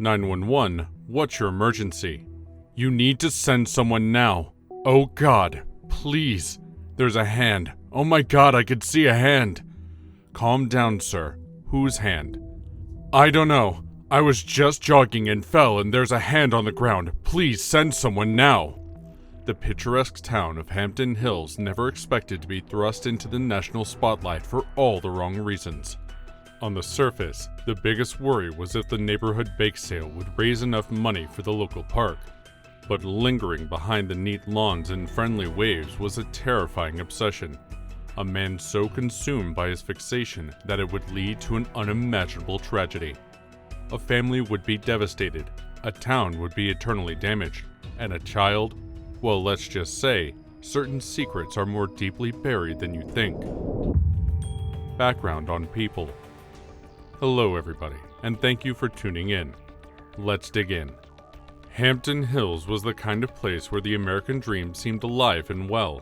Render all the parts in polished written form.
911, what's your emergency? You need to send someone now. Oh God, please. There's a hand. Oh my God, I could see a hand. Calm down, sir. Whose hand? I don't know. I was just jogging and fell and there's a hand on the ground. Please send someone now. The picturesque town of Hampton Hills never expected to be thrust into the national spotlight for all the wrong reasons. On the surface, the biggest worry was if the neighborhood bake sale would raise enough money for the local park. But lingering behind the neat lawns and friendly waves was a terrifying obsession. A man so consumed by his fixation that it would lead to an unimaginable tragedy. A family would be devastated, a town would be eternally damaged, and a child, well, let's just say, certain secrets are more deeply buried than you think. Background on people. Hello everybody, and thank you for tuning in. Let's dig in. Hampton Hills was the kind of place where the American dream seemed alive and well.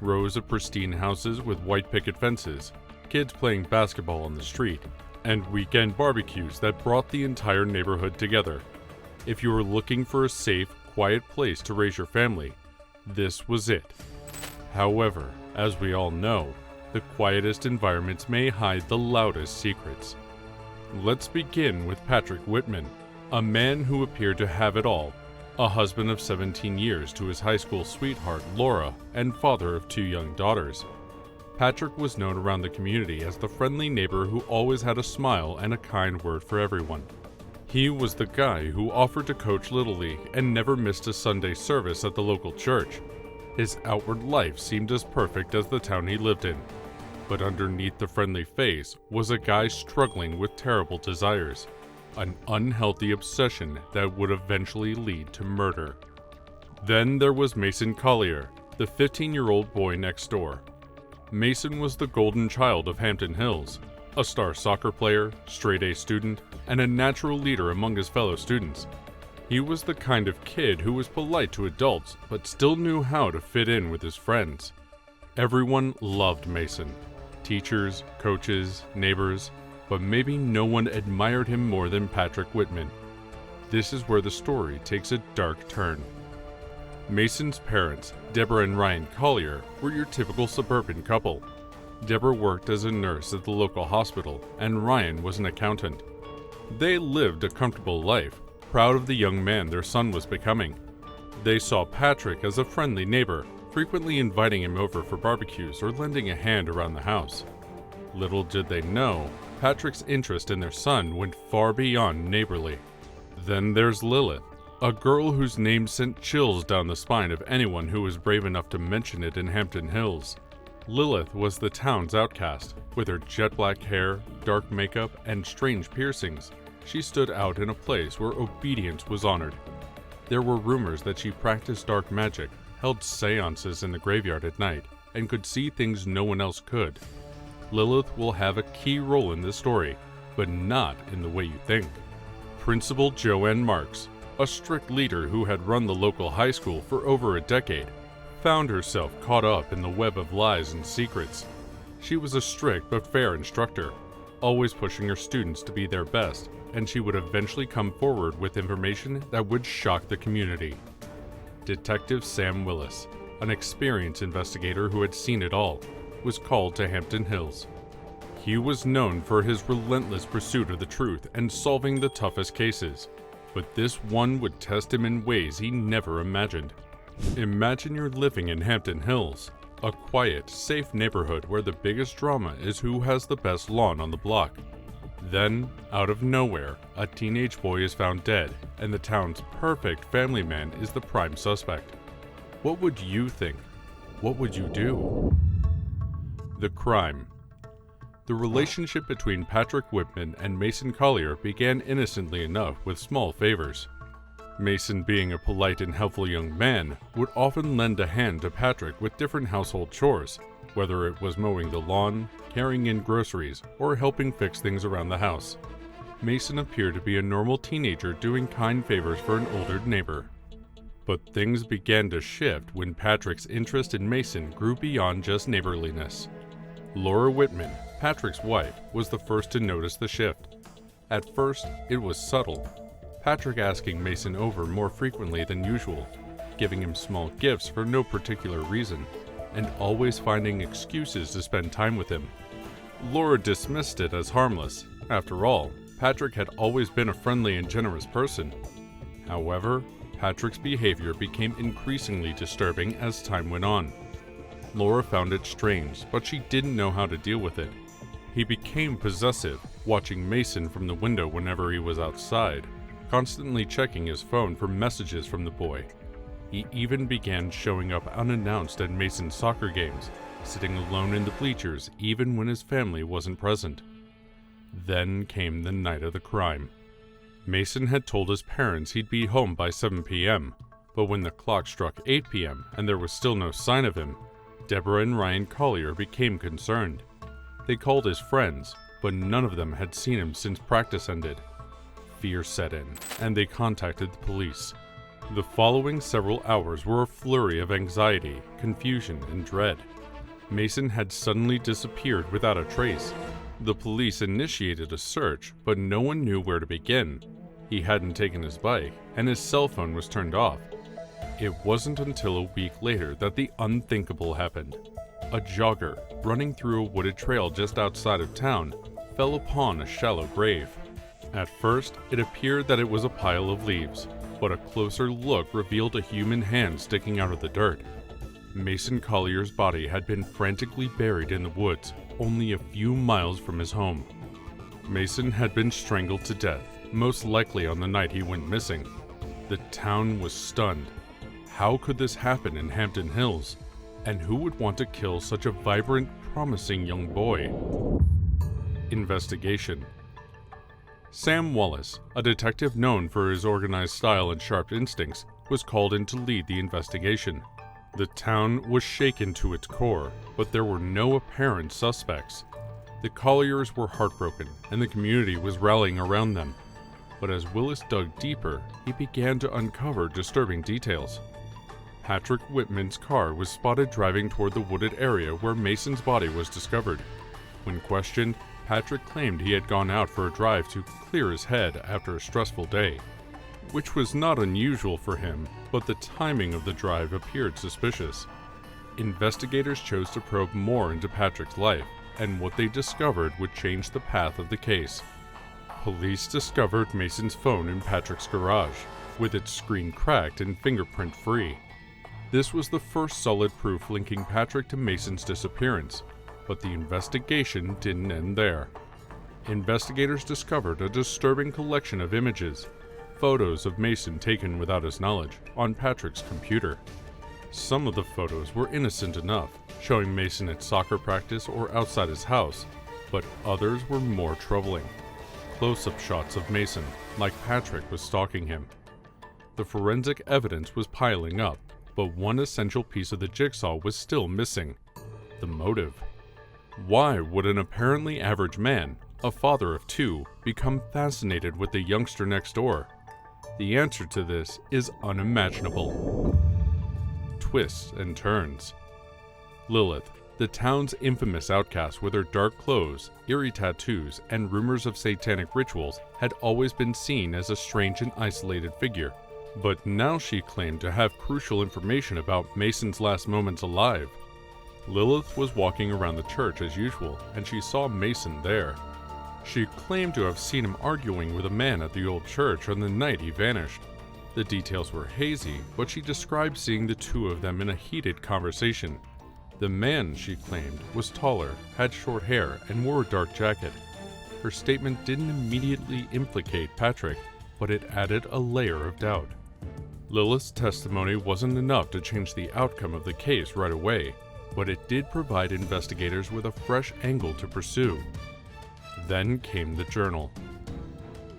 Rows of pristine houses with white picket fences, kids playing basketball on the street, and weekend barbecues that brought the entire neighborhood together. If you were looking for a safe, quiet place to raise your family, this was it. However, as we all know, the quietest environments may hide the loudest secrets. Let's begin with Patrick Whitman, a man who appeared to have it all, a husband of 17 years to his high school sweetheart Laura and father of 2 young daughters. Patrick was known around the community as the friendly neighbor who always had a smile and a kind word for everyone. He was the guy who offered to coach Little League and never missed a Sunday service at the local church. His outward life seemed as perfect as the town he lived in. But underneath the friendly face was a guy struggling with terrible desires, an unhealthy obsession that would eventually lead to murder. Then there was Mason Collier, the 15-year-old boy next door. Mason was the golden child of Hampton Hills, a star soccer player, straight-A student, and a natural leader among his fellow students. He was the kind of kid who was polite to adults but still knew how to fit in with his friends. Everyone loved Mason. Teachers, coaches, neighbors, but maybe no one admired him more than Patrick Whitman. This is where the story takes a dark turn. Mason's parents, Deborah and Ryan Collier, were your typical suburban couple. Deborah worked as a nurse at the local hospital, and Ryan was an accountant. They lived a comfortable life, proud of the young man their son was becoming. They saw Patrick as a friendly neighbor, frequently inviting him over for barbecues or lending a hand around the house. Little did they know, Patrick's interest in their son went far beyond neighborly. Then there's Lilith, a girl whose name sent chills down the spine of anyone who was brave enough to mention it in Hampton Hills. Lilith was the town's outcast. With her jet black hair, dark makeup, and strange piercings, she stood out in a place where obedience was honored. There were rumors that she practiced dark magic, held seances in the graveyard at night, and could see things no one else could. Lilith will have a key role in this story, but not in the way you think. Principal Joanne Marks, a strict leader who had run the local high school for over a decade, found herself caught up in the web of lies and secrets. She was a strict but fair instructor, always pushing her students to be their best, and she would eventually come forward with information that would shock the community. Detective Sam Willis, an experienced investigator who had seen it all, was called to Hampton Hills. He was known for his relentless pursuit of the truth and solving the toughest cases, but this one would test him in ways he never imagined. Imagine you're living in Hampton Hills, a quiet, safe neighborhood where the biggest drama is who has the best lawn on the block. Then, out of nowhere, a teenage boy is found dead, and the town's perfect family man is the prime suspect. What would you think? What would you do? The crime. The relationship between Patrick Whitman and Mason Collier began innocently enough with small favors. Mason, being a polite and helpful young man, would often lend a hand to Patrick with different household chores, whether it was mowing the lawn, carrying in groceries, or helping fix things around the house. Mason appeared to be a normal teenager doing kind favors for an older neighbor. But things began to shift when Patrick's interest in Mason grew beyond just neighborliness. Laura Whitman, Patrick's wife, was the first to notice the shift. At first, it was subtle. Patrick asking Mason over more frequently than usual, giving him small gifts for no particular reason, and always finding excuses to spend time with him. Laura dismissed it as harmless. After all, Patrick had always been a friendly and generous person. However, Patrick's behavior became increasingly disturbing as time went on. Laura found it strange, but she didn't know how to deal with it. He became possessive, watching Mason from the window whenever he was outside, constantly checking his phone for messages from the boy. He even began showing up unannounced at Mason's soccer games, sitting alone in the bleachers even when his family wasn't present. Then came the night of the crime. Mason had told his parents he'd be home by 7 p.m., but when the clock struck 8 p.m. and there was still no sign of him, Deborah and Ryan Collier became concerned. They called his friends, but none of them had seen him since practice ended. Fear set in, and they contacted the police. The following several hours were a flurry of anxiety, confusion, and dread. Mason had suddenly disappeared without a trace. The police initiated a search, but no one knew where to begin. He hadn't taken his bike, and his cell phone was turned off. It wasn't until a week later that the unthinkable happened. A jogger, running through a wooded trail just outside of town, fell upon a shallow grave. At first, it appeared that it was a pile of leaves, but a closer look revealed a human hand sticking out of the dirt. Mason Collier's body had been frantically buried in the woods, only a few miles from his home. Mason had been strangled to death, most likely on the night he went missing. The town was stunned. How could this happen in Hampton Hills? And who would want to kill such a vibrant, promising young boy? Investigation. Sam Wallace, a detective known for his organized style and sharp instincts, was called in to lead the investigation. The town was shaken to its core, but there were no apparent suspects. The Colliers were heartbroken, and the community was rallying around them. But as Willis dug deeper, he began to uncover disturbing details. Patrick Whitman's car was spotted driving toward the wooded area where Mason's body was discovered. When questioned, Patrick claimed he had gone out for a drive to clear his head after a stressful day, which was not unusual for him, but the timing of the drive appeared suspicious. Investigators chose to probe more into Patrick's life, and what they discovered would change the path of the case. Police discovered Mason's phone in Patrick's garage, with its screen cracked and fingerprint-free. This was the first solid proof linking Patrick to Mason's disappearance, but the investigation didn't end there. Investigators discovered a disturbing collection of images, photos of Mason taken without his knowledge, on Patrick's computer. Some of the photos were innocent enough, showing Mason at soccer practice or outside his house, but others were more troubling. Close-up shots of Mason, like Patrick was stalking him. The forensic evidence was piling up, but one essential piece of the jigsaw was still missing: the motive. Why would an apparently average man, a father of two, become fascinated with the youngster next door? The answer to this is unimaginable. Twists and turns. Lilith, the town's infamous outcast with her dark clothes, eerie tattoos, and rumors of satanic rituals, had always been seen as a strange and isolated figure. But now she claimed to have crucial information about Mason's last moments alive. Lilith was walking around the church as usual, and she saw Mason there. She claimed to have seen him arguing with a man at the old church on the night he vanished. The details were hazy, but she described seeing the two of them in a heated conversation. The man, she claimed, was taller, had short hair, and wore a dark jacket. Her statement didn't immediately implicate Patrick, but it added a layer of doubt. Lilith's testimony wasn't enough to change the outcome of the case right away, but it did provide investigators with a fresh angle to pursue. Then came the journal.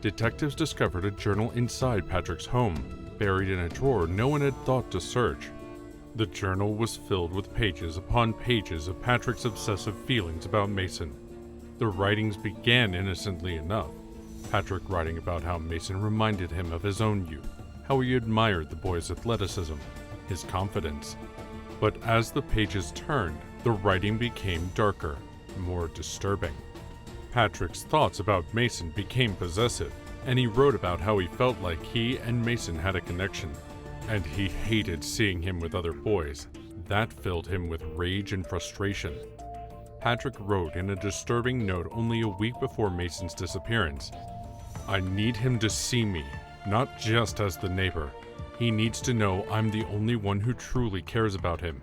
Detectives discovered a journal inside Patrick's home, buried in a drawer no one had thought to search. The journal was filled with pages upon pages of Patrick's obsessive feelings about Mason. The writings began innocently enough, Patrick writing about how Mason reminded him of his own youth, how he admired the boy's athleticism, his confidence. But as the pages turned, the writing became darker, more disturbing. Patrick's thoughts about Mason became possessive. and he wrote about how he felt like he and Mason had a connection, and he hated seeing him with other boys. That filled him with rage and frustration. Patrick wrote in a disturbing note only a week before Mason's disappearance, "I need him to see me, not just as the neighbor. He needs to know I'm the only one who truly cares about him.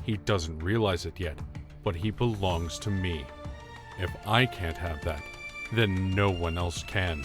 He doesn't realize it yet, but he belongs to me. If I can't have that, then no one else can."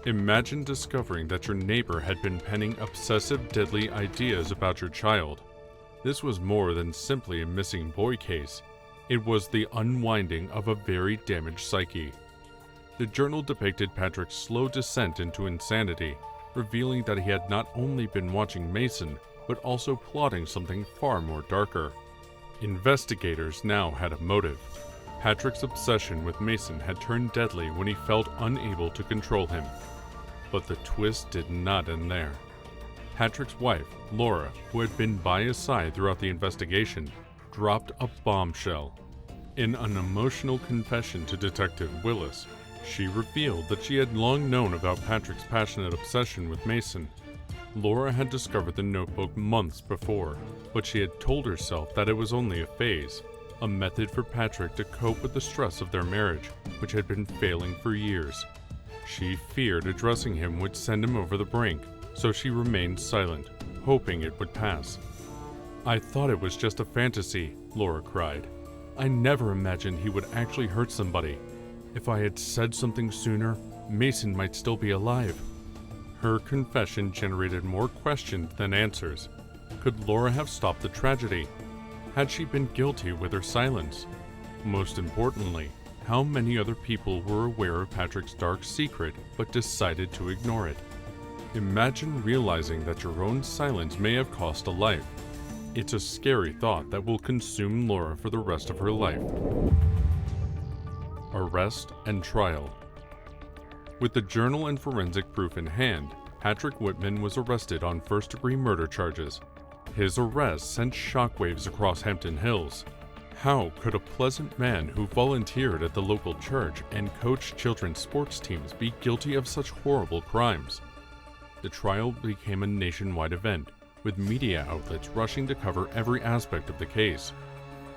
Imagine discovering that your neighbor had been penning obsessive, deadly ideas about your child. This was more than simply a missing boy case. It was the unwinding of a very damaged psyche. The journal depicted Patrick's slow descent into insanity, revealing that he had not only been watching Mason, but also plotting something far more darker. Investigators now had a motive. Patrick's obsession with Mason had turned deadly when he felt unable to control him. But the twist did not end there. Patrick's wife, Laura, who had been by his side throughout the investigation, dropped a bombshell. In an emotional confession to Detective Willis, she revealed that she had long known about Patrick's passionate obsession with Mason. Laura had discovered the notebook months before, but she had told herself that it was only a phase, a method for Patrick to cope with the stress of their marriage, which had been failing for years. She feared addressing him would send him over the brink, so she remained silent, hoping it would pass. "I thought it was just a fantasy," Laura cried. "I never imagined he would actually hurt somebody. If I had said something sooner, Mason might still be alive." Her confession generated more questions than answers. Could Laura have stopped the tragedy? Had she been guilty with her silence? Most importantly, how many other people were aware of Patrick's dark secret but decided to ignore it? Imagine realizing that your own silence may have cost a life. It's a scary thought that will consume Laura for the rest of her life. Arrest and trial. With the journal and forensic proof in hand, Patrick Whitman was arrested on first-degree murder charges. His arrest sent shockwaves across Hampton Hills. How could a pleasant man who volunteered at the local church and coached children's sports teams be guilty of such horrible crimes? The trial became a nationwide event, with media outlets rushing to cover every aspect of the case.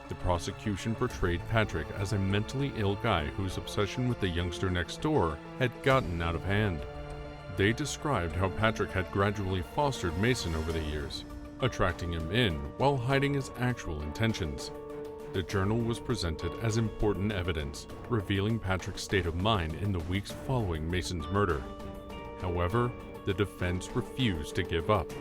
The prosecution portrayed Patrick as a mentally ill guy whose obsession with the youngster next door had gotten out of hand. They described how Patrick had gradually fostered Mason over the years, attracting him in while hiding his actual intentions. The journal was presented as important evidence, revealing Patrick's state of mind in the weeks following Mason's murder. However, the defense refused to give up.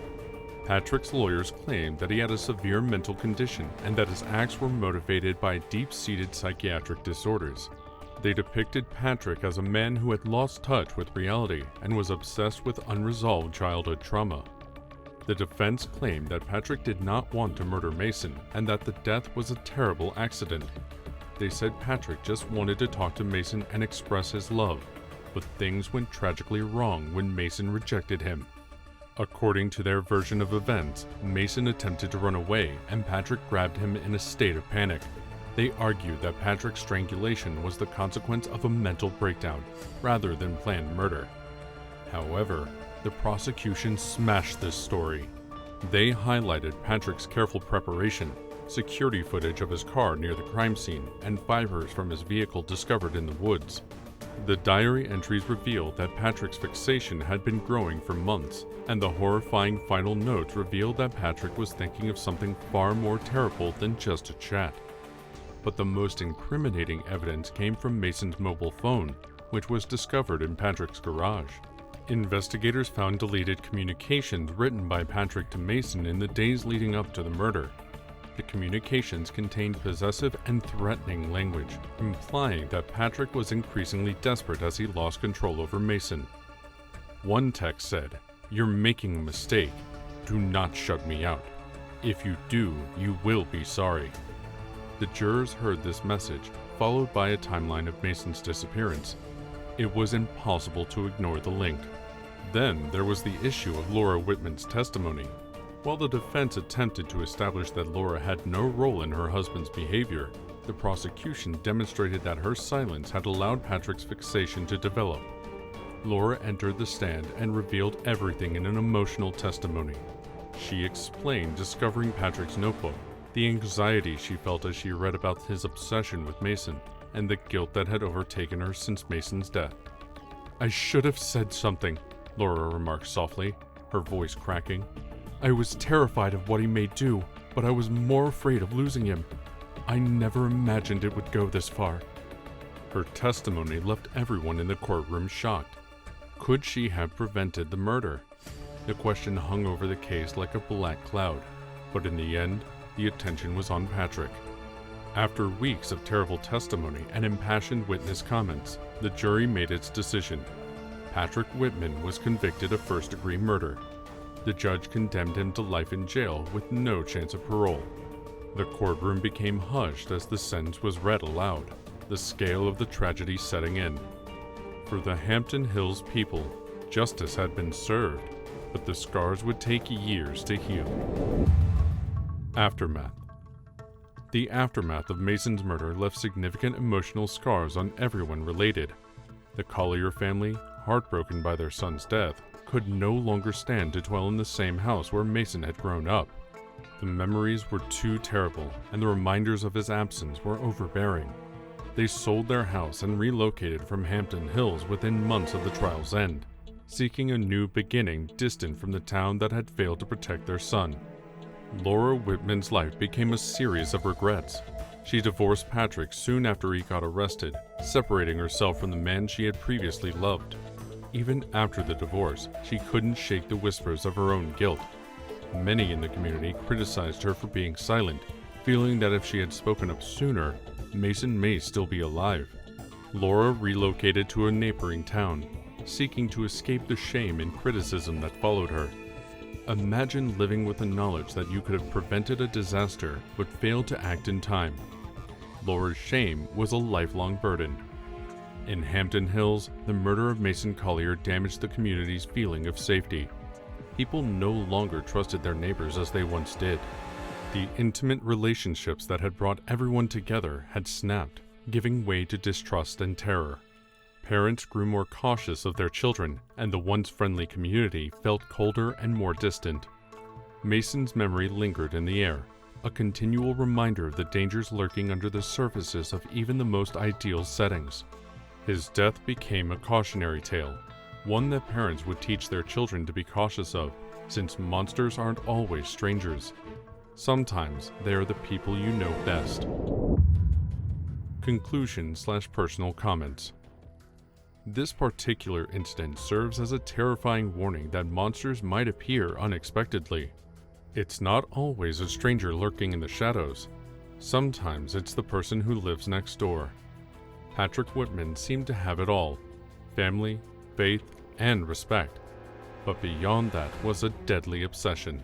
Patrick's lawyers claimed that he had a severe mental condition and that his acts were motivated by deep-seated psychiatric disorders. They depicted Patrick as a man who had lost touch with reality and was obsessed with unresolved childhood trauma. The defense claimed that Patrick did not want to murder Mason and that the death was a terrible accident. They said Patrick just wanted to talk to Mason and express his love, but things went tragically wrong when Mason rejected him. According to their version of events, Mason attempted to run away and Patrick grabbed him in a state of panic. They argued that Patrick's strangulation was the consequence of a mental breakdown, rather than planned murder. However, the prosecution smashed this story. They highlighted Patrick's careful preparation, security footage of his car near the crime scene, and fibers from his vehicle discovered in the woods. The diary entries revealed that Patrick's fixation had been growing for months, and the horrifying final notes revealed that Patrick was thinking of something far more terrible than just a chat. But the most incriminating evidence came from Mason's mobile phone, which was discovered in Patrick's garage. Investigators found deleted communications written by Patrick to Mason in the days leading up to the murder. The communications contained possessive and threatening language, implying that Patrick was increasingly desperate as he lost control over Mason. One text said, "You're making a mistake. Do not shut me out. If you do, you will be sorry." The jurors heard this message, followed by a timeline of Mason's disappearance. It was impossible to ignore the link. Then there was the issue of Laura Whitman's testimony. While the defense attempted to establish that Laura had no role in her husband's behavior, the prosecution demonstrated that her silence had allowed Patrick's fixation to develop. Laura entered the stand and revealed everything in an emotional testimony. She explained discovering Patrick's notebook, the anxiety she felt as she read about his obsession with Mason, and the guilt that had overtaken her since Mason's death. "I should have said something," Laura remarked softly, her voice cracking. "I was terrified of what he may do, but I was more afraid of losing him. I never imagined it would go this far." Her testimony left everyone in the courtroom shocked. Could she have prevented the murder? The question hung over the case like a black cloud, but in the end, the attention was on Patrick. After weeks of terrible testimony and impassioned witness comments, the jury made its decision. Patrick Whitman was convicted of first-degree murder. The judge condemned him to life in jail with no chance of parole. The courtroom became hushed as the sentence was read aloud, the scale of the tragedy setting in. For the Hampton Hills people, justice had been served, but the scars would take years to heal. Aftermath. The aftermath of Mason's murder left significant emotional scars on everyone related. The Collier family, heartbroken by their son's death, could no longer stand to dwell in the same house where Mason had grown up. The memories were too terrible, and the reminders of his absence were overbearing. They sold their house and relocated from Hampton Hills within months of the trial's end, seeking a new beginning distant from the town that had failed to protect their son. Laura Whitman's life became a series of regrets. She divorced Patrick soon after he got arrested, separating herself from the man she had previously loved. Even after the divorce, she couldn't shake the whispers of her own guilt. Many in the community criticized her for being silent, feeling that if she had spoken up sooner, Mason may still be alive. Laura relocated to a neighboring town, seeking to escape the shame and criticism that followed her. Imagine living with the knowledge that you could have prevented a disaster but failed to act in time. Laura's shame was a lifelong burden. In Hampton Hills, the murder of Mason Collier damaged the community's feeling of safety. People no longer trusted their neighbors as they once did. The intimate relationships that had brought everyone together had snapped, giving way to distrust and terror. Parents grew more cautious of their children, and the once friendly community felt colder and more distant. Mason's memory lingered in the air, a continual reminder of the dangers lurking under the surfaces of even the most ideal settings. His death became a cautionary tale, one that parents would teach their children to be cautious of, since monsters aren't always strangers. Sometimes they are the people you know best. Conclusion/personal comments. This particular incident serves as a terrifying warning that monsters might appear unexpectedly. It's not always a stranger lurking in the shadows. Sometimes it's the person who lives next door. Patrick Whitman seemed to have it all: family, faith, and respect. But beyond that was a deadly obsession.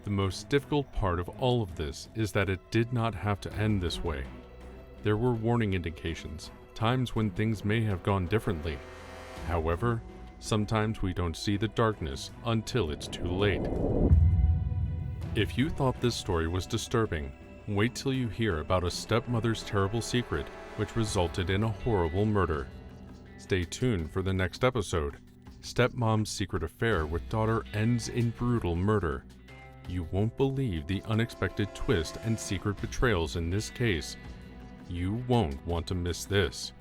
The most difficult part of all of this is that it did not have to end this way. There were warning indications, times when things may have gone differently. However, sometimes we don't see the darkness until it's too late. If you thought this story was disturbing, wait till you hear about a stepmother's terrible secret which resulted in a horrible murder. Stay tuned for the next episode. Stepmom's secret affair with daughter ends in brutal murder. You won't believe the unexpected twist and secret betrayals in this case. You won't want to miss this.